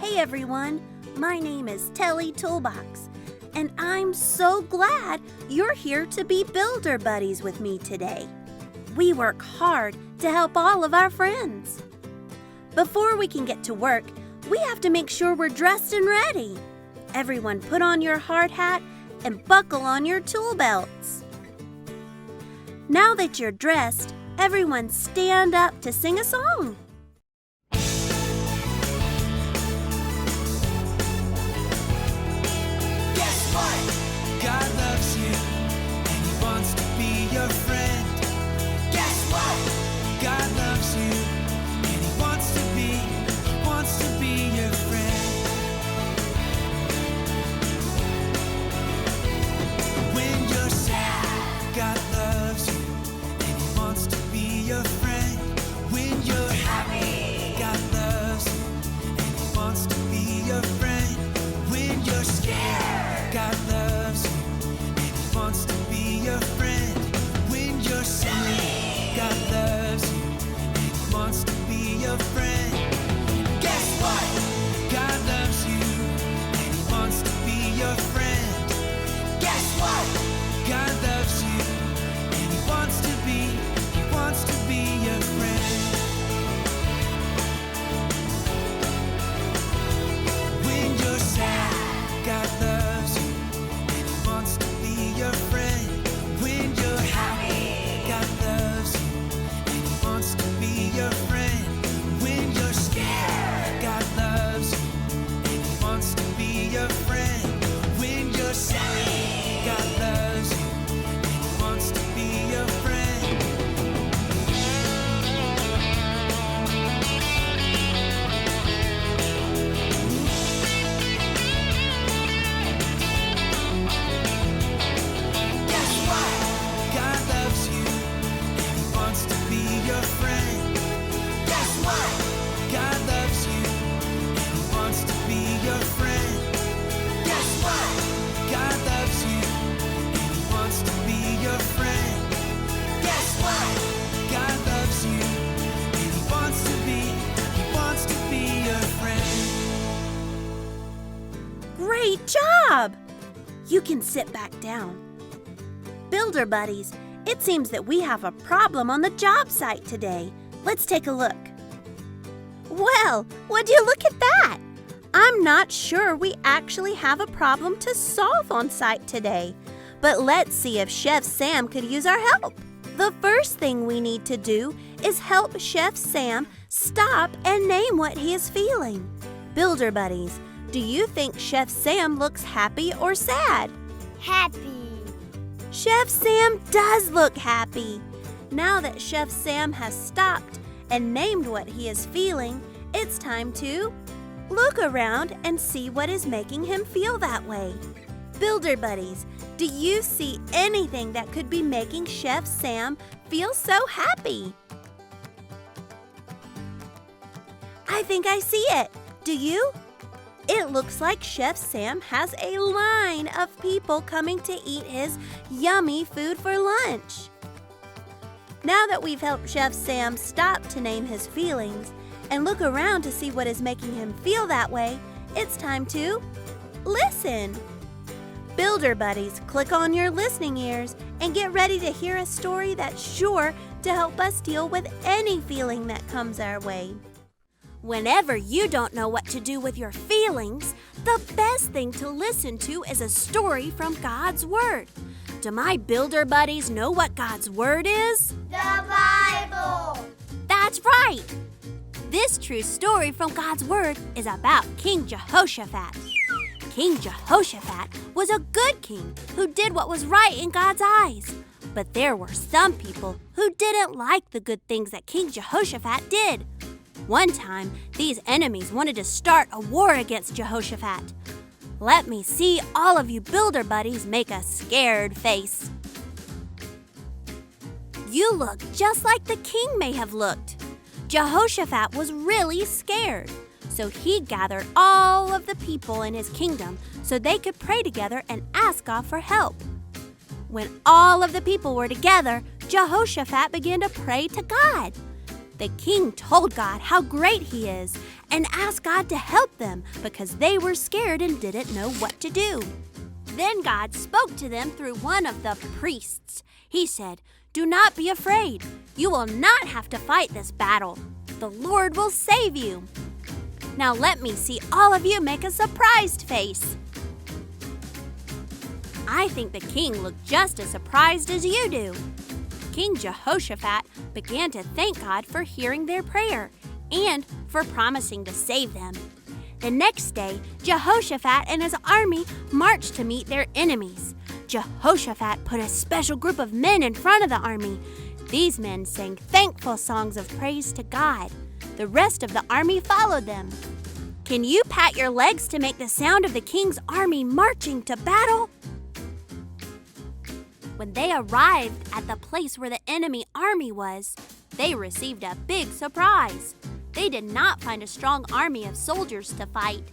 Hey everyone, my name is Telly Toolbox, and I'm so glad you're here to be builder buddies with me today. We work hard to help all of our friends. Before we can get to work, we have to make sure we're dressed and ready. Everyone put on your hard hat and buckle on your tool belts. Now that you're dressed, everyone stand up to sing a song. Guess what? God loves you and He wants to be your friend. Guess what? God loves you and He wants to be your friend. When you're sad, God loves you and He wants to be your friend. When you're happy, God loves you and He wants to be your friend. When you're scared, God loves you and He wants to be your friend. When you're silly, God loves you and He wants to be your friend. Guess what? God loves you and He wants to be your friend. Guess what? God loves you and He wants to be your friend. When you're sad, God loves you and He wants to be your friend. When you're happy, God loves you and He wants to be your friend. When you're scared, God loves you and He wants to be your friend. When you're silly, God loves you and He wants to be your friend. Guess what? God loves you and He wants to be your friend. Guess what? God loves you and He wants to be your friend. Guess what? God loves you and He wants to be your friend. Guess what? God loves you and He wants to be your friend. Great job! You can sit back down. Builder buddies, it seems that we have a problem on the job site today. Let's take a look. Well, would you look at that? I'm not sure we actually have a problem to solve on site today, but let's see if Chef Sam could use our help. The first thing we need to do is help Chef Sam stop and name what he is feeling. Builder buddies, do you think Chef Sam looks happy or sad? Happy. Chef Sam does look happy. Now that Chef Sam has stopped and named what he is feeling, it's time to look around and see what is making him feel that way. Builder buddies, do you see anything that could be making Chef Sam feel so happy? I think I see it. Do you? It looks like Chef Sam has a line of people coming to eat his yummy food for lunch. Now that we've helped Chef Sam stop to name his feelings and look around to see what is making him feel that way, it's time to listen. Builder buddies, click on your listening ears and get ready to hear a story that's sure to help us deal with any feeling that comes our way. Whenever you don't know what to do with your feelings, the best thing to listen to is a story from God's Word. Do my builder buddies know what God's Word is? The Bible. That's right! This true story from God's Word is about King Jehoshaphat. King Jehoshaphat was a good king who did what was right in God's eyes. But there were some people who didn't like the good things that King Jehoshaphat did. One time, these enemies wanted to start a war against Jehoshaphat. Let me see all of you builder buddies make a scared face. You look just like the king may have looked. Jehoshaphat was really scared, so he gathered all of the people in his kingdom so they could pray together and ask God for help. When all of the people were together, Jehoshaphat began to pray to God. The king told God how great he is and asked God to help them because they were scared and didn't know what to do. Then God spoke to them through one of the priests. He said, "Do not be afraid. You will not have to fight this battle. The Lord will save you." Now let me see all of you make a surprised face. I think the king looked just as surprised as you do. King Jehoshaphat began to thank God for hearing their prayer and for promising to save them. The next day, Jehoshaphat and his army marched to meet their enemies. Jehoshaphat put a special group of men in front of the army. These men sang thankful songs of praise to God. The rest of the army followed them. Can you pat your legs to make the sound of the king's army marching to battle? When they arrived at the place where the enemy army was, they received a big surprise. They did not find a strong army of soldiers to fight.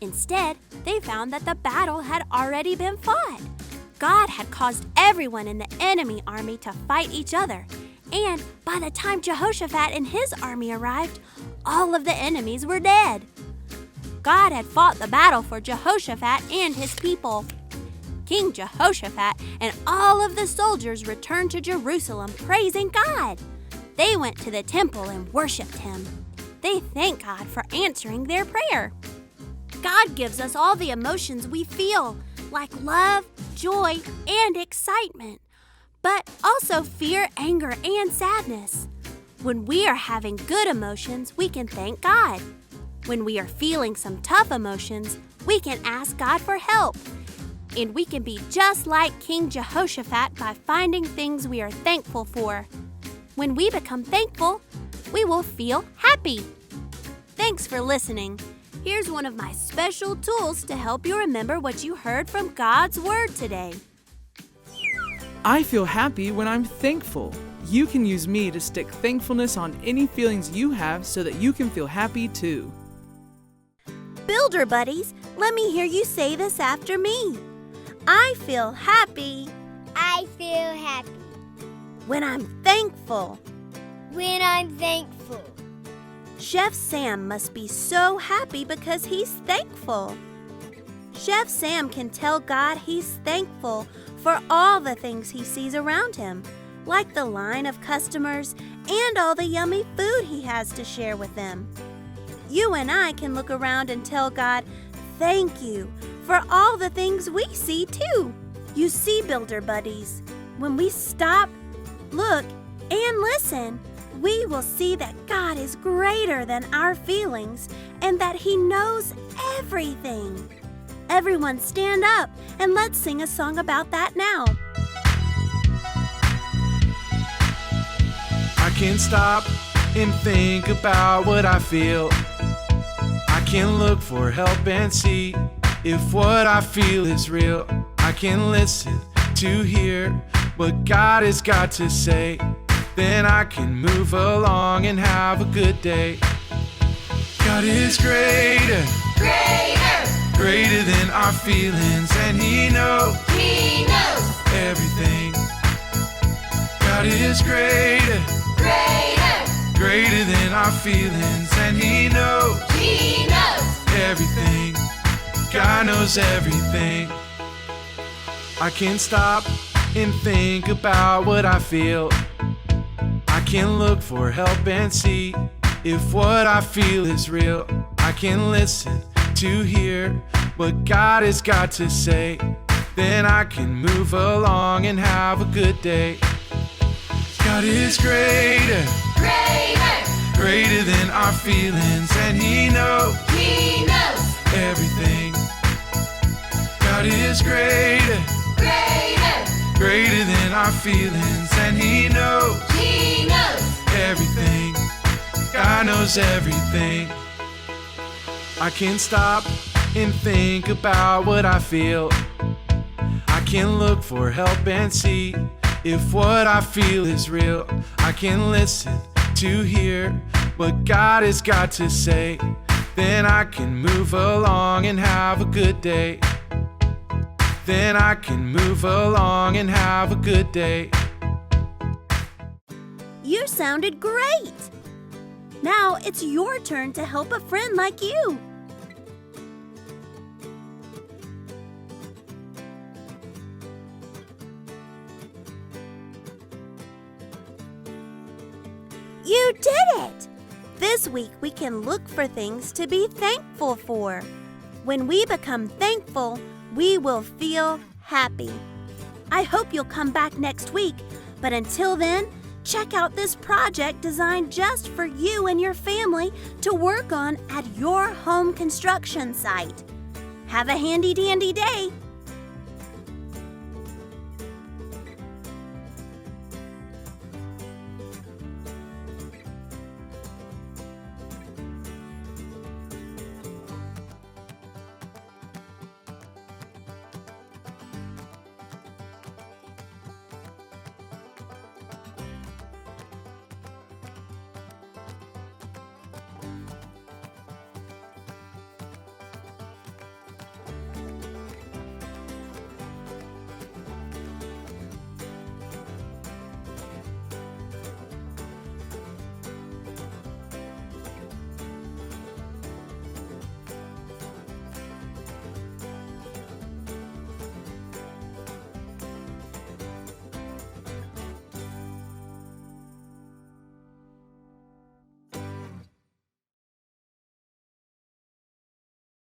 Instead, they found that the battle had already been fought. God had caused everyone in the enemy army to fight each other. And by the time Jehoshaphat and his army arrived, all of the enemies were dead. God had fought the battle for Jehoshaphat and his people. King Jehoshaphat and all of the soldiers returned to Jerusalem praising God. They went to the temple and worshiped him. They thanked God for answering their prayer. God gives us all the emotions we feel, like love, joy, and excitement, but also fear, anger, and sadness. When we are having good emotions, we can thank God. When we are feeling some tough emotions, we can ask God for help. And we can be just like King Jehoshaphat by finding things we are thankful for. When we become thankful, we will feel happy. Thanks for listening. Here's one of my special tools to help you remember what you heard from God's Word today. I feel happy when I'm thankful. You can use me to stick thankfulness on any feelings you have so that you can feel happy too. Builder buddies, let me hear you say this after me. I feel happy I feel happy when I'm thankful. when I'm thankful. Chef Sam must be so happy because he's thankful. Chef Sam can tell God he's thankful for all the things he sees around him, like the line of customers and all the yummy food he has to share with them. You and I can look around and tell God, thank you for all the things we see too. You see, builder buddies, when we stop, look, and listen, we will see that God is greater than our feelings and that He knows everything. Everyone stand up and let's sing a song about that now. I can stop and think about what I feel. I can look for help and see if what I feel is real. I can listen to hear what God has got to say. Then I can move along and have a good day. God is greater, greater than our feelings, and He knows everything. God is greater, greater than our feelings, and He knows everything. God knows everything. I can stop and think about what I feel. I can look for help and see if what I feel is real. I can listen to hear what God has got to say. Then I can move along and have a good day. God is greater, greater than our feelings, and He knows everything. God is greater, greater than our feelings, and He knows everything. God knows everything. I can stop and think about what I feel. I can look for help and see if what I feel is real. I can listen to hear what God has got to say. Then I can move along and have a good day. Then I can move along and have a good day. You sounded great! it's your turn to help a friend like you. You did it! This week we can look for things to be thankful for. When we become thankful, we will feel happy. I hope you'll come back next week, but until then, check out this project designed just for you and your family to work on at your home construction site. Have a handy-dandy day!